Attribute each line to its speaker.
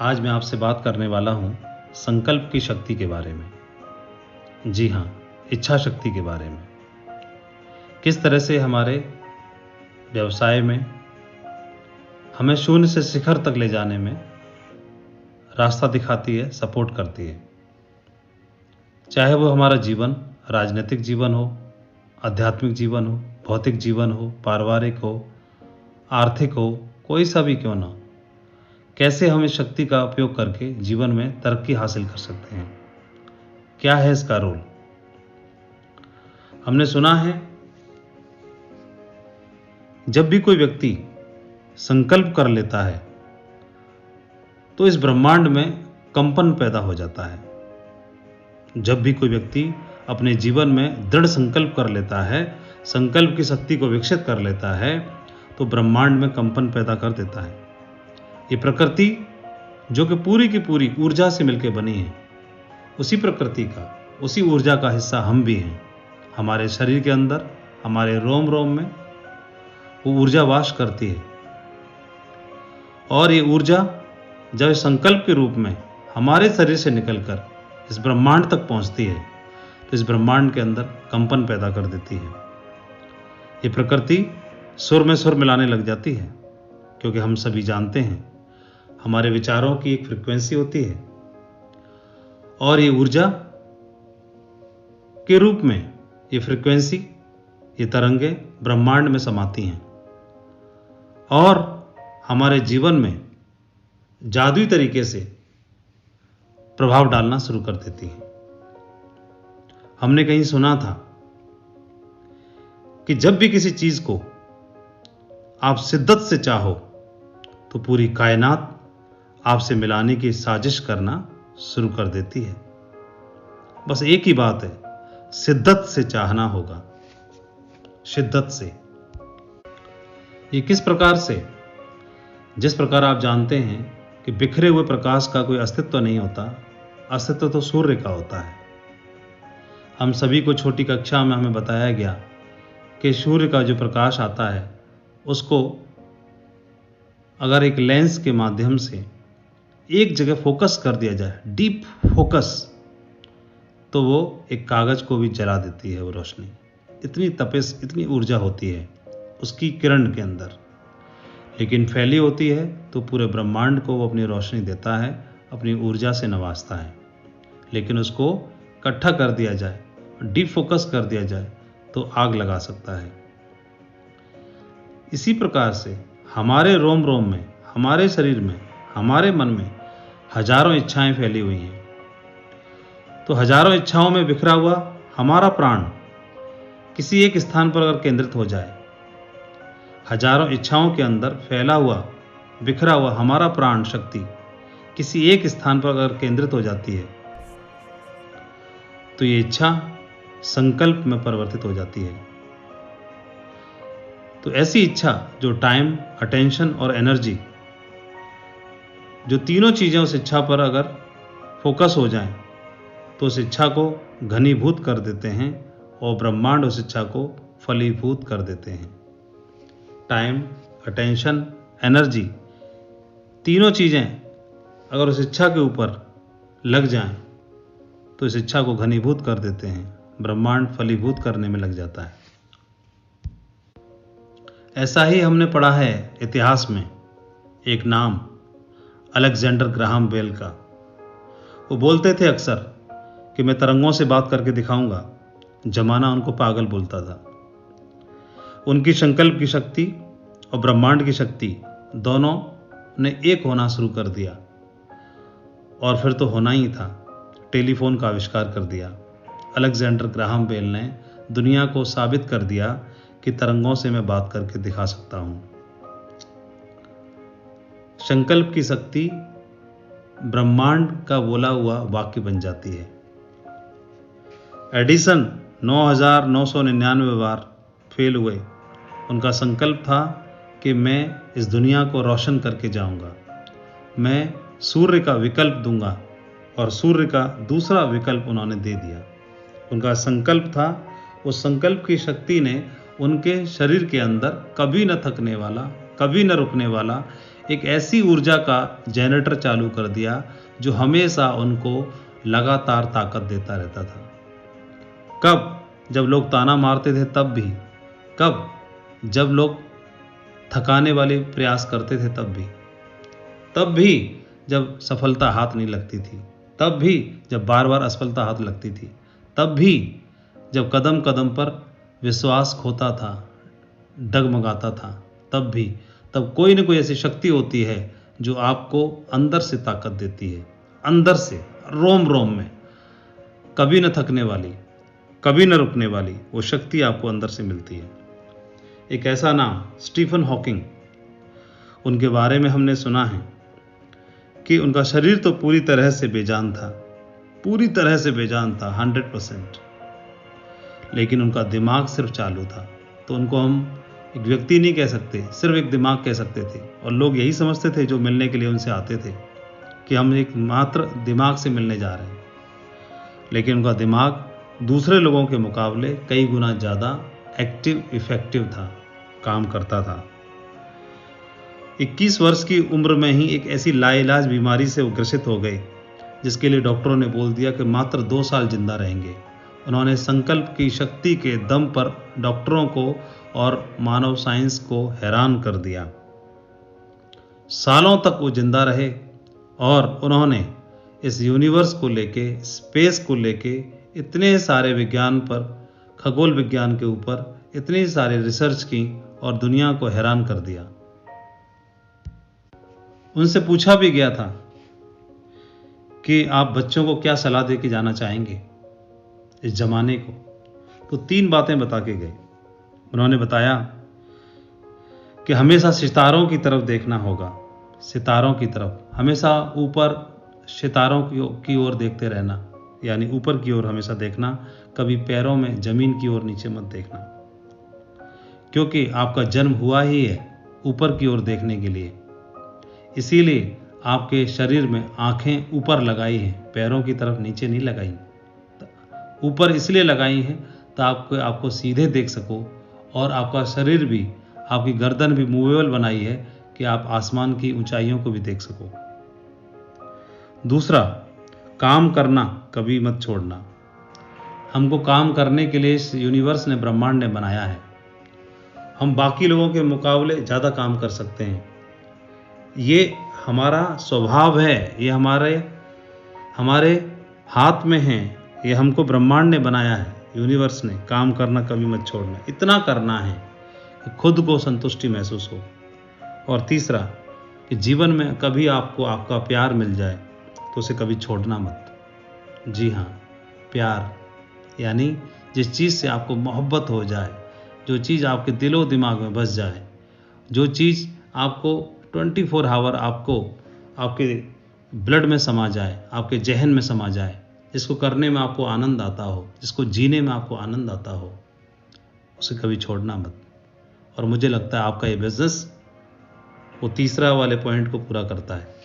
Speaker 1: आज मैं आपसे बात करने वाला हूँ संकल्प की शक्ति के बारे में। जी हाँ, इच्छा शक्ति के बारे में। किस तरह से हमारे व्यवसाय में हमें शून्य से शिखर तक ले जाने में रास्ता दिखाती है, सपोर्ट करती है। चाहे वो हमारा जीवन, राजनीतिक जीवन हो, आध्यात्मिक जीवन हो, भौतिक जीवन हो, पारिवारिक हो, आर्थिक हो, कोई सा भी क्यों ना, कैसे हम इस शक्ति का उपयोग करके जीवन में तरक्की हासिल कर सकते हैं। क्या है इसका रोल? हमने सुना है जब भी कोई व्यक्ति संकल्प कर लेता है तो इस ब्रह्मांड में कंपन पैदा हो जाता है। जब भी कोई व्यक्ति अपने जीवन में दृढ़ संकल्प कर लेता है, संकल्प की शक्ति को विकसित कर लेता है, तो ब्रह्मांड में कंपन पैदा कर देता है। ये प्रकृति जो कि पूरी की पूरी ऊर्जा से मिलकर बनी है, उसी प्रकृति का, उसी ऊर्जा का हिस्सा हम भी हैं। हमारे शरीर के अंदर, हमारे रोम रोम में वो ऊर्जा वास करती है, और ये ऊर्जा जब संकल्प के रूप में हमारे शरीर से निकलकर इस ब्रह्मांड तक पहुंचती है तो इस ब्रह्मांड के अंदर कंपन पैदा कर देती है। ये प्रकृति सुर में सुर मिलाने लग जाती है, क्योंकि हम सभी जानते हैं हमारे विचारों की एक फ्रीक्वेंसी होती है, और ये ऊर्जा के रूप में ये फ्रीक्वेंसी, ये तरंगे ब्रह्मांड में समाती हैं और हमारे जीवन में जादुई तरीके से प्रभाव डालना शुरू कर देती है। हमने कहीं सुना था कि जब भी किसी चीज को आप शिद्दत से चाहो तो पूरी कायनात आपसे मिलाने की साजिश करना शुरू कर देती है। बस एक ही बात है, शिद्दत से चाहना होगा, शिद्दत से। ये किस प्रकार से? जिस प्रकार आप जानते हैं कि बिखरे हुए प्रकाश का कोई अस्तित्व नहीं होता, अस्तित्व तो सूर्य का होता है। हम सभी को छोटी कक्षा में हमें बताया गया कि सूर्य का जो प्रकाश आता है उसको अगर एक लेंस के माध्यम से एक जगह फोकस कर दिया जाए, डीप फोकस, तो वो एक कागज को भी जला देती है वो रोशनी। इतनी तपिश, इतनी ऊर्जा होती है उसकी किरण के अंदर। लेकिन फैली होती है तो पूरे ब्रह्मांड को वो अपनी रोशनी देता है, अपनी ऊर्जा से नवाजता है। लेकिन उसको इकट्ठा कर दिया जाए, डीप फोकस कर दिया जाए तो आग लगा सकता है। इसी प्रकार से हमारे रोम रोम में, हमारे शरीर में, हमारे मन में हजारों इच्छाएं फैली हुई हैं। तो हजारों इच्छाओं में बिखरा हुआ हमारा प्राण किसी एक स्थान पर अगर केंद्रित हो जाए, हजारों इच्छाओं के अंदर फैला हुआ, बिखरा हुआ हमारा प्राण शक्ति किसी एक स्थान पर अगर केंद्रित हो जाती है तो ये इच्छा संकल्प में परिवर्तित हो जाती है। तो ऐसी इच्छा जो टाइम, अटेंशन और एनर्जी, जो तीनों चीजें उस इच्छा पर अगर फोकस हो जाएं तो उस इच्छा को घनीभूत कर देते हैं और ब्रह्मांड उस इच्छा को फलीभूत कर देते हैं। टाइम, अटेंशन, एनर्जी, तीनों चीजें अगर उस इच्छा के ऊपर लग जाएं तो इस इच्छा को घनीभूत कर देते हैं, ब्रह्मांड फलीभूत करने में लग जाता है। ऐसा ही हमने पढ़ा है इतिहास में एक नाम, अलेक्जेंडर ग्राहम बेल का। वो बोलते थे अक्सर कि मैं तरंगों से बात करके दिखाऊंगा। जमाना उनको पागल बोलता था। उनकी संकल्प की शक्ति और ब्रह्मांड की शक्ति दोनों ने एक होना शुरू कर दिया, और फिर तो होना ही था। टेलीफोन का आविष्कार कर दिया। अलेक्जेंडर ग्राहम बेल ने दुनिया को साबित कर दिया कि तरंगों से मैं बात करके दिखा सकता हूं। संकल्प की शक्ति ब्रह्मांड का बोला हुआ वाक्य बन जाती है। एडिसन 9,999 बार फेल हुए। उनका संकल्प था कि मैं इस दुनिया को रोशन करके जाऊंगा, मैं सूर्य का विकल्प दूंगा, और सूर्य का दूसरा विकल्प उन्होंने दे दिया। उनका संकल्प था। उस संकल्प की शक्ति ने उनके शरीर के अंदर कभी न थकने वाला, कभी न रुकने वाला एक ऐसी ऊर्जा का जनरेटर चालू कर दिया जो हमेशा उनको लगातार ताकत देता रहता था। कब? जब लोग ताना मारते थे तब भी। कब? जब लोग थकाने वाले प्रयास करते थे तब भी जब सफलता हाथ नहीं लगती थी, तब भी जब बार बार असफलता हाथ लगती थी, तब भी जब कदम कदम पर विश्वास खोता था, डगमगाता था, तब कोई न कोई ऐसी शक्ति होती है जो आपको अंदर से ताकत देती है, अंदर से, रोम रोम में, कभी न थकने वाली, कभी न रुकने वाली वो शक्ति आपको अंदर से मिलती है। एक ऐसा नाम स्टीफन हॉकिंग, उनके बारे में हमने सुना है कि उनका शरीर तो पूरी तरह से बेजान था, पूरी तरह से बेजान था 100%, लेकिन उनका दिमाग सिर्फ चालू था। तो उनको हम एक व्यक्ति नहीं कह सकते, सिर्फ एक दिमाग कह सकते थे। और लोग यही समझते थे जो मिलने के लिए उनसे आते थे कि हम एक मात्र दिमाग से मिलने जा रहे हैं, लेकिन उनका दिमाग दूसरे लोगों के मुकाबले कई गुना ज़्यादा एक्टिव, इफेक्टिव था, काम करता था। 21 वर्ष की उम्र में ही एक ऐसी लाइलाज बीमारी से वो ग्रसित हो गए जिसके लिए डॉक्टरों ने बोल दिया कि मात्र 2 साल जिंदा रहेंगे। उन्होंने संकल्प की शक्ति के दम पर डॉक्टरों को और मानव साइंस को हैरान कर दिया। सालों तक वो जिंदा रहे और उन्होंने इस यूनिवर्स को लेके, स्पेस को लेके इतने सारे विज्ञान पर, खगोल विज्ञान के ऊपर इतनी सारी रिसर्च की और दुनिया को हैरान कर दिया। उनसे पूछा भी गया था कि आप बच्चों को क्या सलाह दे के जाना चाहेंगे इस जमाने को, तो 3 बातें बता के गए। उन्होंने बताया कि हमेशा सितारों की तरफ देखना होगा, सितारों की तरफ, हमेशा ऊपर सितारों की ओर देखते रहना, यानी ऊपर की ओर हमेशा देखना, कभी पैरों में जमीन की ओर नीचे मत देखना, क्योंकि आपका जन्म हुआ ही है ऊपर की ओर देखने के लिए। इसीलिए आपके शरीर में आंखें ऊपर लगाई हैं, पैरों की तरफ नीचे नहीं लगाई। ऊपर इसलिए लगाई हैं तो आपको सीधे देख सको, और आपका शरीर भी, आपकी गर्दन भी मूवेबल बनाई है कि आप आसमान की ऊंचाइयों को भी देख सको। दूसरा, काम करना कभी मत छोड़ना। हमको काम करने के लिए इस यूनिवर्स ने, ब्रह्मांड ने बनाया है। हम बाकी लोगों के मुकाबले ज़्यादा काम कर सकते हैं, ये हमारा स्वभाव है, ये हमारे हाथ में है, ये हमको ब्रह्मांड ने बनाया है, यूनिवर्स ने। काम करना कभी मत छोड़ना, इतना करना है कि खुद को संतुष्टि महसूस हो। और तीसरा, कि जीवन में कभी आपको आपका प्यार मिल जाए तो उसे कभी छोड़ना मत। जी हाँ, प्यार, यानी जिस चीज़ से आपको मोहब्बत हो जाए, जो चीज़ आपके दिलो दिमाग में बस जाए, जो चीज़ आपको 24 आवर आपके ब्लड में समा जाए, आपके जहन में समा जाए, जिसको करने में आपको आनंद आता हो, जिसको जीने में आपको आनंद आता हो, उसे कभी छोड़ना मत। और मुझे लगता है आपका ये बिजनेस वो तीसरा वाले पॉइंट को पूरा करता है।